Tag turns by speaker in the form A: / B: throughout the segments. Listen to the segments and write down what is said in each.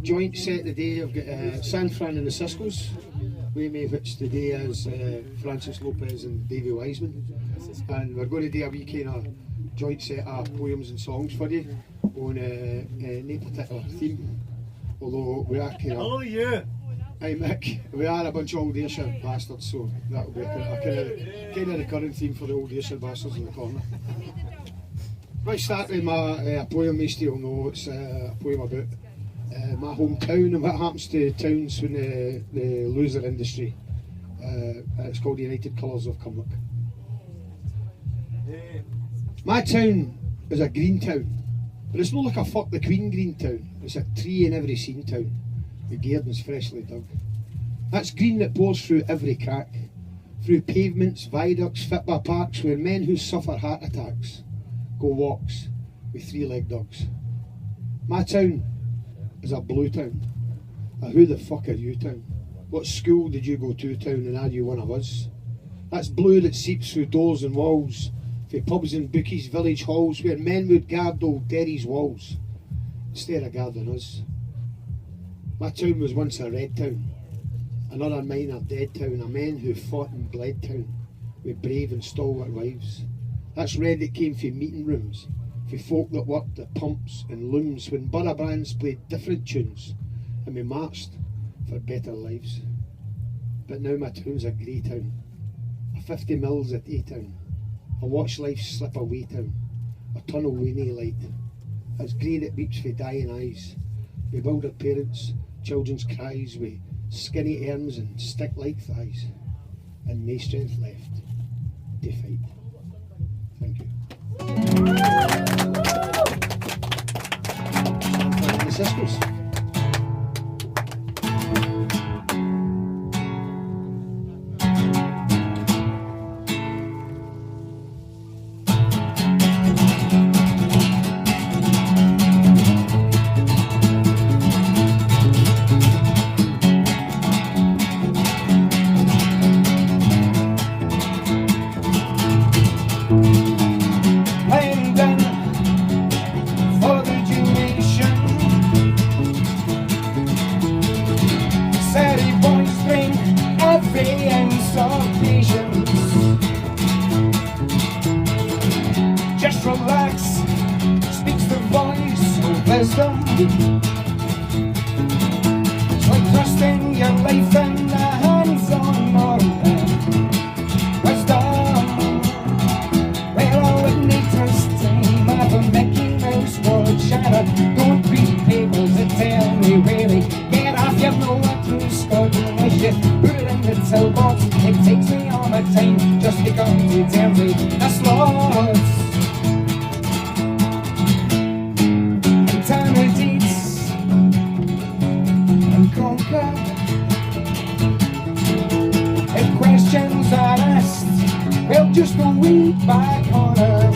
A: joint set today. I've got Fran and the Siscos with me, which today is Francis Lopez and Davy Wiseman, and we're going to do a wee kind of joint set of poems and songs for you on no particular theme, although we are kind of...
B: Hello you!
A: Hey Mick, we are a bunch of old Ayrshire bastards, so that'll be a kind of recurring theme for the old Ayrshire bastards in the corner. I start with my poem. Most of you will know it's a poem about my hometown and what happens to towns when they lose their industry. It's called the United Colours of Cumnock. My town is a green town, but it's not like a fuck the Queen green town. It's a tree in every scene town, with gardens freshly dug. That's green that pours through every crack, through pavements, viaducts, football parks, where men who suffer heart attacks go walks with three-legged dogs. My town is a blue town. A who the fuck are you town? What school did you go to town, and are you one of us? That's blue that seeps through doors and walls, for pubs and bookies, village halls, where men would guard old Derry's walls instead of guarding us. My town was once a red town, another mine a dead town, a men who fought and bled town, with brave and stalwart wives. That's red that came from meeting rooms, for folk that worked at pumps and looms, when borough bands played different tunes, and we marched for better lives. But now my town's a grey town, a 50 mils at A-town, a watch life slip away town, a tunnel with no light. It's grey that weeps for dying eyes, bewildered parents, children's cries, with skinny arms and stick-like thighs, and no strength left to fight. Thank you. The Siscos.
C: Just relax, speaks the voice of wisdom. It's like trusting your life in the hands of mortal wisdom. Well, I wouldn't need trust time of a Mickey Mouse watch, and I don't read papers that tell me where they get off. You know what through Scotland as you put it in the till box. It takes me all my time just to come to terms with the slots. Conquer. If questions are asked, well, just a wee back on her.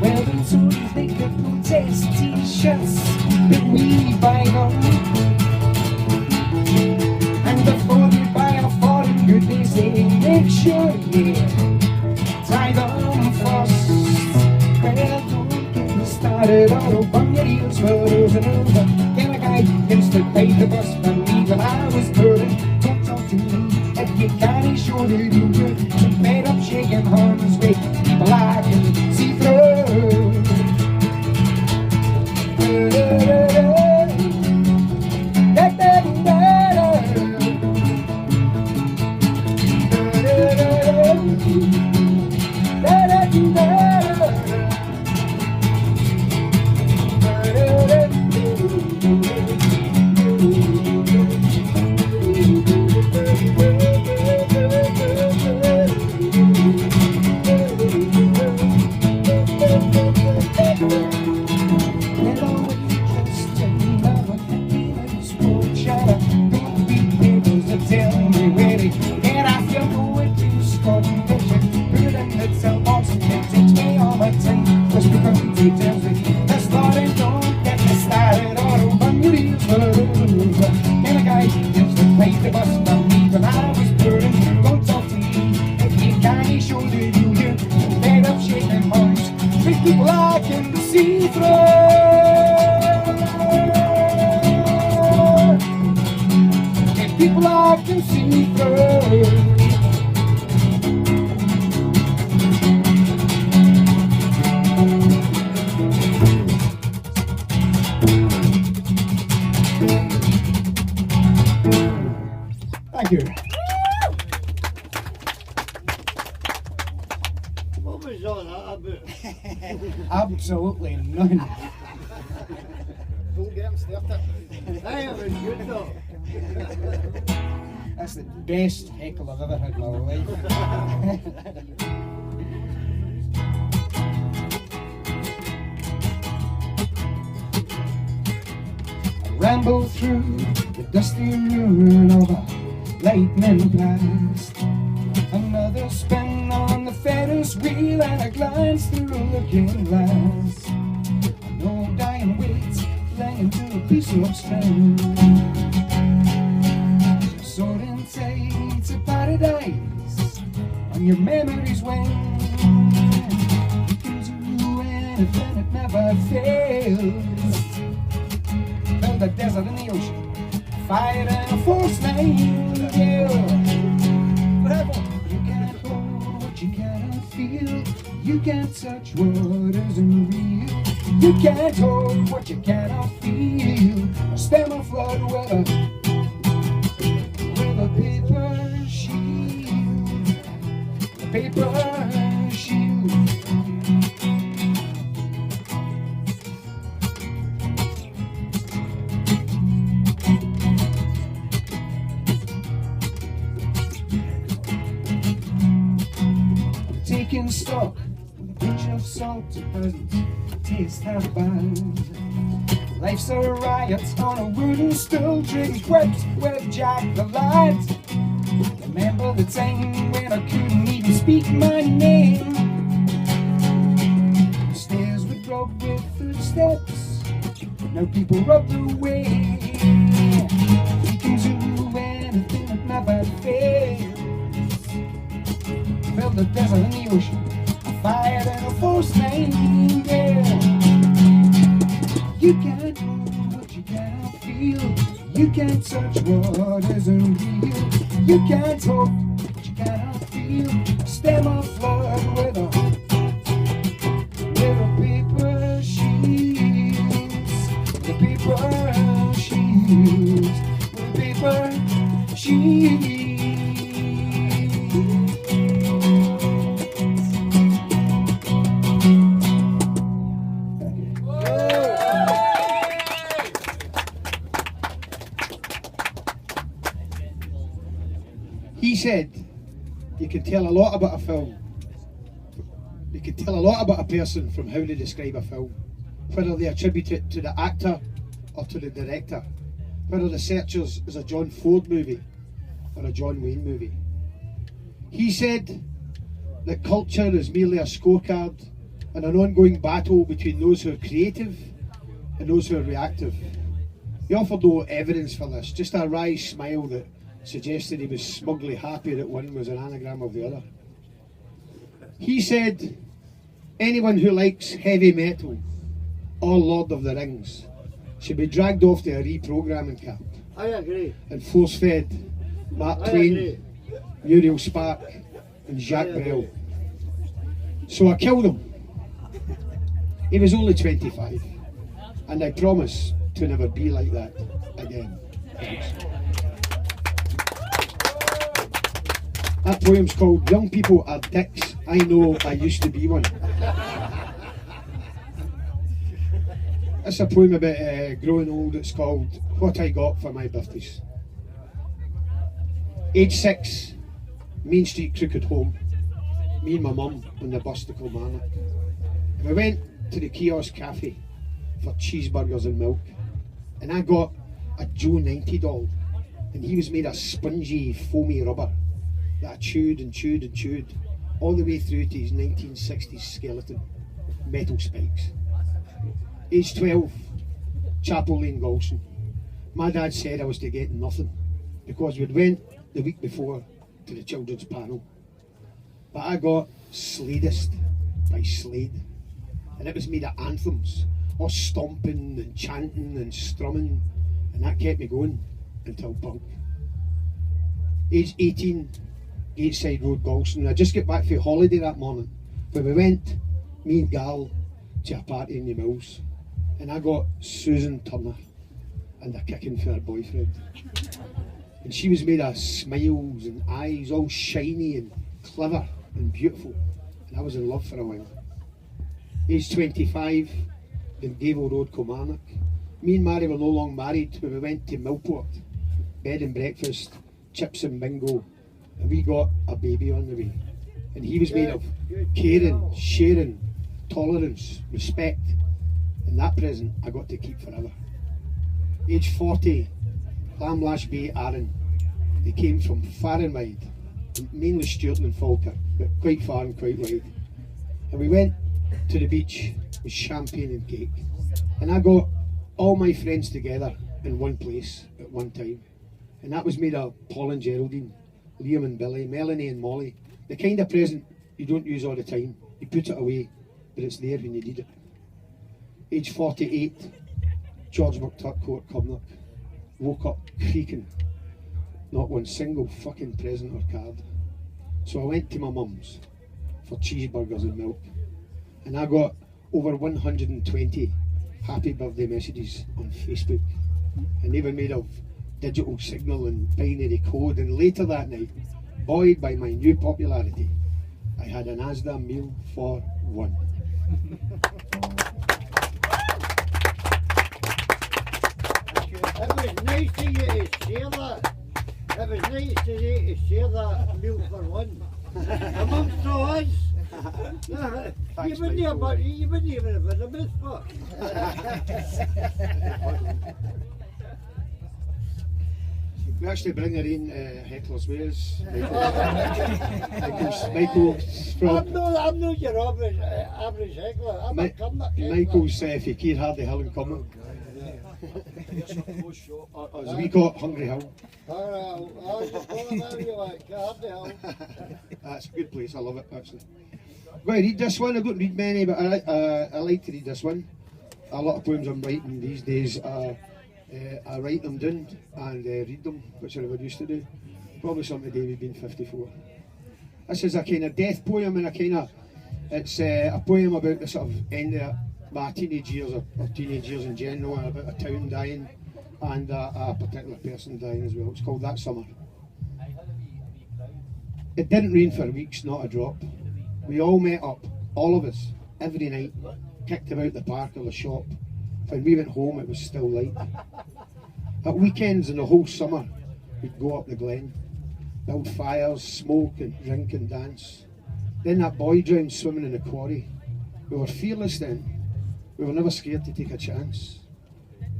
C: Well, the Tories, they could protest t-shirts, but we buy them. And before you buy a foreign good, they say, make sure you try them first. Well, don't get me started, or I'll bum your ears for over and over. Used to pay the bus for me when I was burdened. Don't talk to me if you can't show that you good. You made up shaking hands with people I can see through. can see through. Thank you.
B: What was all that about?
C: Absolutely none.
B: Don't get him started. Hey, it was good though.
C: That's the best heckle I've ever had in my life. I ramble through the dusty ruin of a lightning blast. Another spin on the Ferris wheel and I glance through a looking glass. I know dying waits laying to a piece of string. Soaring tight to paradise on your memory's wing. You can do anything, it never fails. Build a desert in the ocean, fire and a force nightingale. You can't hold what you cannot feel. You can't touch what isn't real. You can't hold what you cannot feel. Stem a flood with a paper shield. A paper shield. Taking stock with a pinch of salt to present taste how bad. Life's a riot on a wooden stool, drink whipped with Jack the Lad. Remember the time when I couldn't even speak my name? The stairs would rub with footsteps, now people rub the way. We can do anything that never fails. Build a desert in the ocean, a fire and a force nightingale. You can't hold what you cannot feel. You can't touch what isn't real. You can't hold what you cannot feel. Stem a flood with a little paper shields. The paper shields. The paper shields.
A: He said, you can tell a lot about a film. You can tell a lot about a person from how they describe a film. Whether they attribute it to the actor or to the director. Whether the Searchers is a John Ford movie or a John Wayne movie. He said that culture is merely a scorecard and an ongoing battle between those who are creative and those who are reactive. He offered no evidence for this, just a wry smile that suggested he was smugly happy that one was an anagram of the other. He said, anyone who likes heavy metal or Lord of the Rings should be dragged off to a reprogramming camp
B: I agree.
A: and force-fed Mark
B: I
A: Twain,
B: agree.
A: Muriel Spark and Jacques Brel. So I killed him. He was only 25 and I promise to never be like that again. Thanks. That poem's called Young People Are Dicks. I Know I Used to Be One. It's a poem about growing old. It's called What I Got for My Birthdays. Age 6, Main Street Crooked home. Me and my mum on the bus to Kilmarnock. And we went to the kiosk cafe for cheeseburgers and milk. And I got a Joe 90 doll. And he was made of spongy, foamy rubber that I chewed and chewed and chewed all the way through to his 1960s skeleton. Metal spikes. Age 12, Chapel Lane, Galston. My dad said I was to get nothing because we'd went the week before to the children's panel. But I got Sladist by Slade. And it was made of anthems, all stomping and chanting and strumming. And that kept me going until punk. Age 18, Gateside Road, Galston. I just got back from holiday that morning, but we went, me and Gal, to a party in the Mills, and I got Susan Turner and a kicking for her boyfriend. And she was made of smiles and eyes, all shiny and clever and beautiful, and I was in love for a while. Age 25, in Gable Road, Cumnock. Me and Mary were no long married, but we went to Millport, bed and breakfast, chips and bingo, and we got a baby on the way. And he was made of caring, sharing, tolerance, respect, and that present I got to keep forever. Age 40, Clamlash Bay, Arran. They came from far and wide, mainly Sturton and Falkirk, but quite far and quite wide. And we went to the beach with champagne and cake, and I got all my friends together in one place at one time, and that was made of Paul and Geraldine, Liam and Billy, Melanie and Molly, the kind of present you don't use all the time. You put it away, but it's there when you need it. Age 48, George McTurk Court, Cumnock. Woke up creaking, not one single fucking present or card. So I went to my mum's for cheeseburgers and milk, and I got over 120 happy birthday messages on Facebook, and they were made of digital signal and binary code. And later that night, buoyed by my new popularity, I had an Asda meal for one.
B: It was nice of you to share that. It was nice of you to share that meal for one. Amongst all us. You wouldn't even have been a miss for.
A: We actually bring her in Heckler's Wares. Michael's from...
B: I'm not your average heckler. I'm a Cumnock heckler.
A: Michael's Fakir Hardy Hill in Cumnock. As we call it, Hungry Hill. That's a good place, I love it actually. I'm going to read this one. I don't read many, but I like to read this one. A lot of poems I'm writing these days, I write them down and read them, which I never used to do. Probably something today we've been 54. This is a kind of death poem, and it's a poem about the sort of end of my teenage years, or teenage years in general, and about a town dying and a particular person dying as well. It's called That Summer. It didn't rain for weeks, not a drop. We all met up, all of us, every night, kicked about the park or the shop. When we went home, it was still light. At weekends and the whole summer, we'd go up the glen, build fires, smoke and drink and dance. Then that boy drowned swimming in the quarry. We were fearless then. We were never scared to take a chance.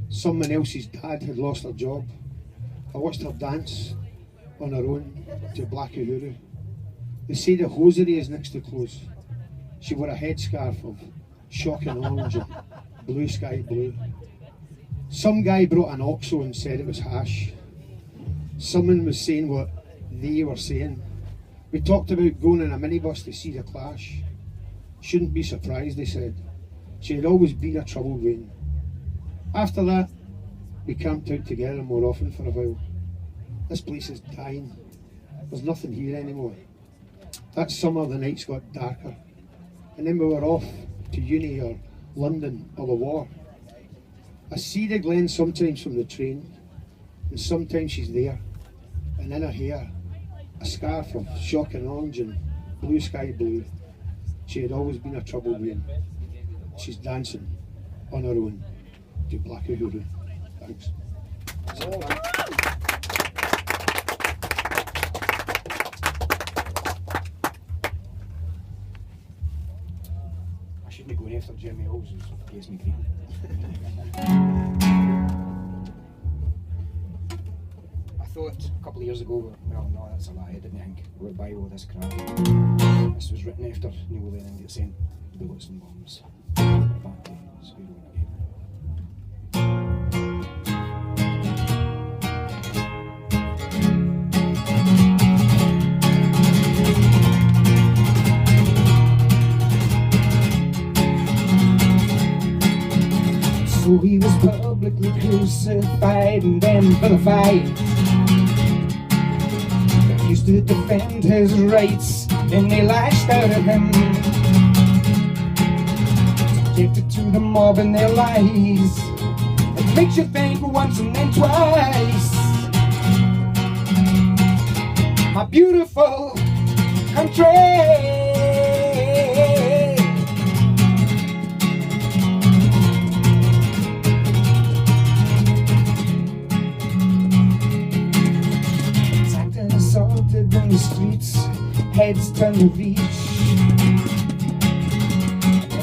A: Someone else's dad had lost her job. I watched her dance on her own to Black Uhuru. They say the hosiery is next to close. She wore a headscarf of shocking orange and blue sky blue. Some guy brought an OXO and said it was hash. Someone was saying what they were saying. We talked about going in a minibus to see the Clash. Shouldn't be surprised, they said. She had always been a troubled rain. After that, we camped out together more often for a while. This place is dying. There's nothing here anymore. That summer the nights got darker, and then we were off to uni or London or the war. I see the glen sometimes from the train, and sometimes she's there, and in her hair, a scarf of shocking orange and blue sky blue. She had always been a troubled rain. She's dancing on her own to Black Uhuru. Thanks.
D: I shouldn't be going after Jeremy Halls, who gives me grief. I thought a couple of years ago, well no, that's a lie, I didn't think we would buy all this crap. This was written after Neil Lennon get sent bullets and bombs. We're back to square one again.
C: So he was publicly crucified and then vilified. used to defend his rights, and they lashed out at him. Subjected to the mob and their lies. It makes you think once and then twice. My beautiful country. Assaulted in the streets, heads turned to reach.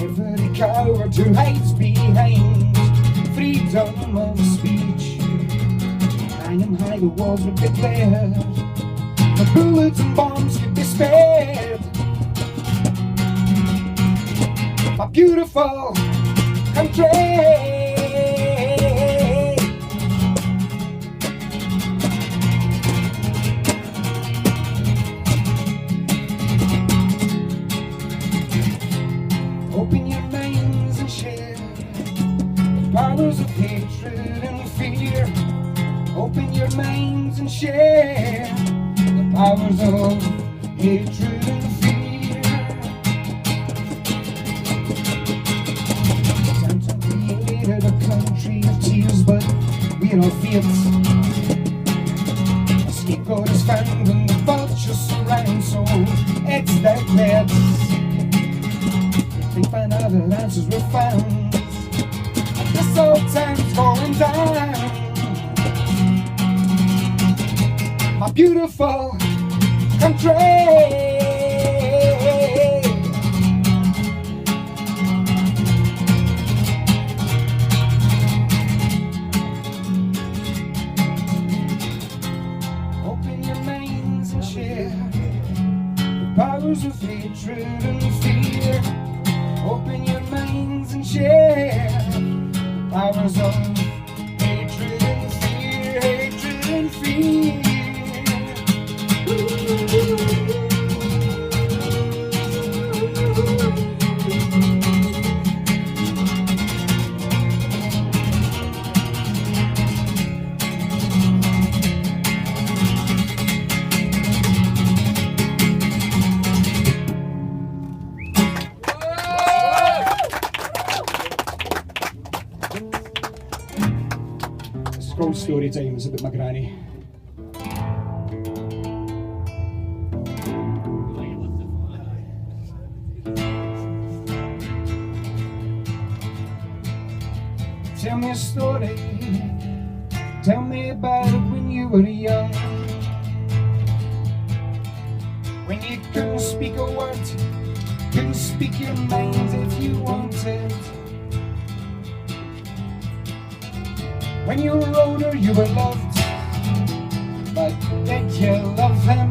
C: Every coward who hides behind freedom of speech. Hanging high, the walls were declared. The bullets and bombs could be spared. My beautiful country. Open your minds and share the powers of hatred and fear. Open your minds and share the powers of hatred and fear. Samson created a country of tears, but we're all fierce. A scapegoat is found and the vultures surround, so it's that let's find out that answers were found. And this old town's going down. My beautiful country. Open your minds and share the powers of hatred and fear. Open your minds and share the powers of hatred and fear, hatred and fear. Called Story Time. It's about my granny. Tell me a story. Tell me about it when you were young. When you couldn't speak a word, couldn't speak your mind if you wanted. When you were older, you were loved, but did you love him?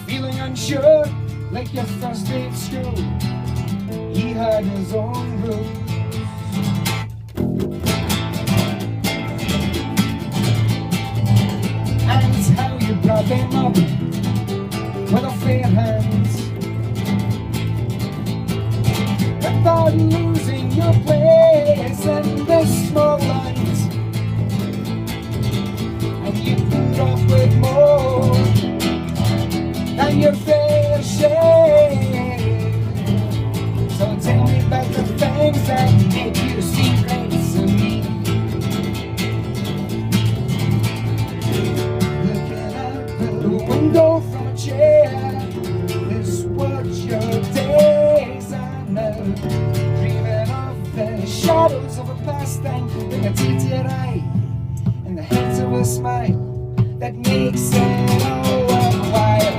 C: Feeling unsure, like your first day at school, he had his own rules. And how you brought them up with a fair hand, without losing your place in this small land. And you put off with more than your fair share. So tell me about the things that make you secrets of me. Looking out the window from a chair is what your days are now. Dreaming of the shadows of a past time, with a tear to your eye and the hint of a smile that makes it all worthwhile.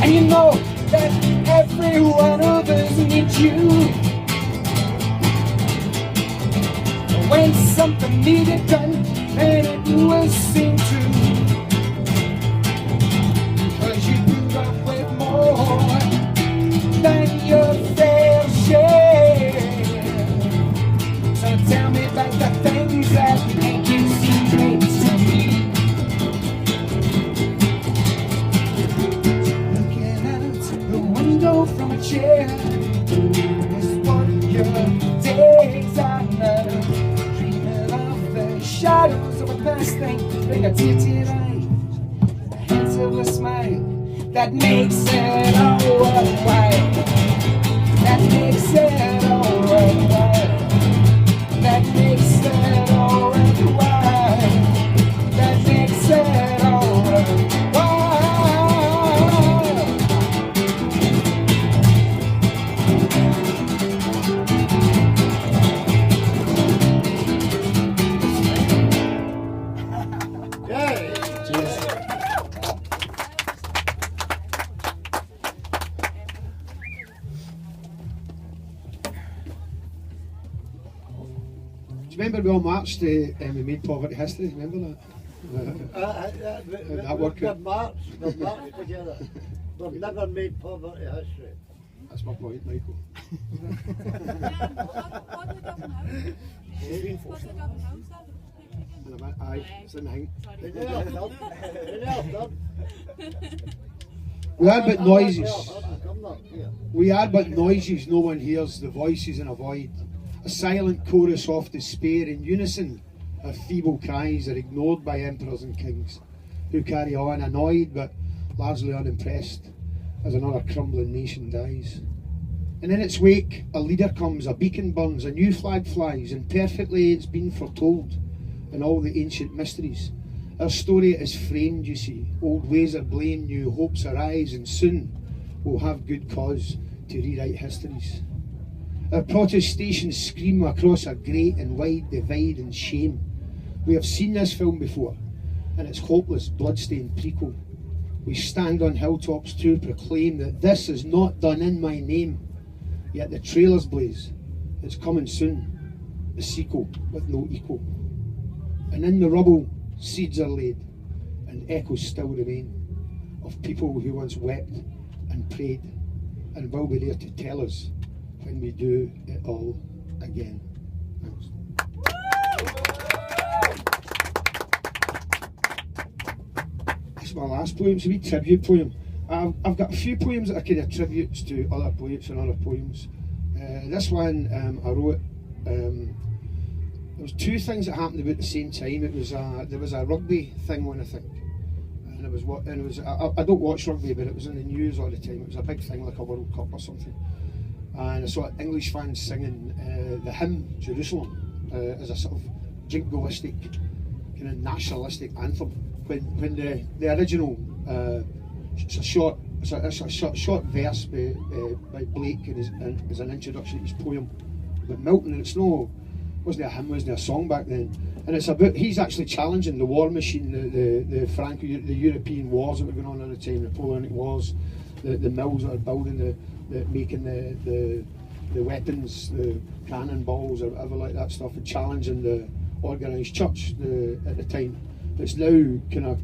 C: And you know that every one of us needs you. When something needed done, and it will seem true. 'Cause you grew up with more than your fair share. So tell me about the things that make you secrets to me. Looking out the window from a chair is what your days are now. Dreaming of the shadows of a past thing, bring a tear to your eyes, the hands of a smile that makes it all worthwhile. That makes it all worthwhile. That makes it all worthwhile. That makes it all worthwhile.
B: Yeah.
D: Cheers.
A: Do you remember we all marched and we made poverty history? Remember that? That work
B: We've
A: out?
B: marched together. We've never made poverty history.
A: That's my point, Michael. And I went, aye, it's in the hang.
B: They never done. They never done.
A: We are but noises.
B: Cumnock here.
A: We are but noises no one hears, the voices in a void. A silent chorus of despair in unison. Our feeble cries are ignored by emperors and kings, who carry on annoyed but largely unimpressed as another crumbling nation dies. And in its wake, a leader comes, a beacon burns, a new flag flies, and perfectly it's been foretold in all the ancient mysteries. Our story is framed, you see. Old ways are blamed, new hopes arise, and soon we'll have good cause to rewrite histories. Our protestations scream across a great and wide divide and shame. We have seen this film before, and its hopeless, bloodstained prequel. We stand on hilltops to proclaim that this is not done in my name. Yet the trailers blaze, it's coming soon, the sequel with no equal. And in the rubble, seeds are laid, and echoes still remain of people who once wept and prayed, and will be there to tell us when we do it all again. Thanks. This is my last poem. It's a wee tribute poem. I've got a few poems that are kind of tributes to other poets and other poems. This one I wrote. There was two things that happened about the same time. It was there was a rugby thing one, I think, and it was what, and it was I don't watch rugby, but it was in the news all the time. It was a big thing, like a World Cup or something. And I saw English fans singing the hymn Jerusalem as a sort of jingoistic, kind of nationalistic anthem. When the original, it's a short verse by Blake and as an introduction to his poem about Milton, and it's no, wasn't a hymn, wasn't a song back then. And it's about, he's actually challenging the war machine, the European wars that were going on at the time, Napoleonic wars, the mills that are building, making the weapons, the cannonballs or whatever like that stuff, and challenging the organised church at the time. It's now kind of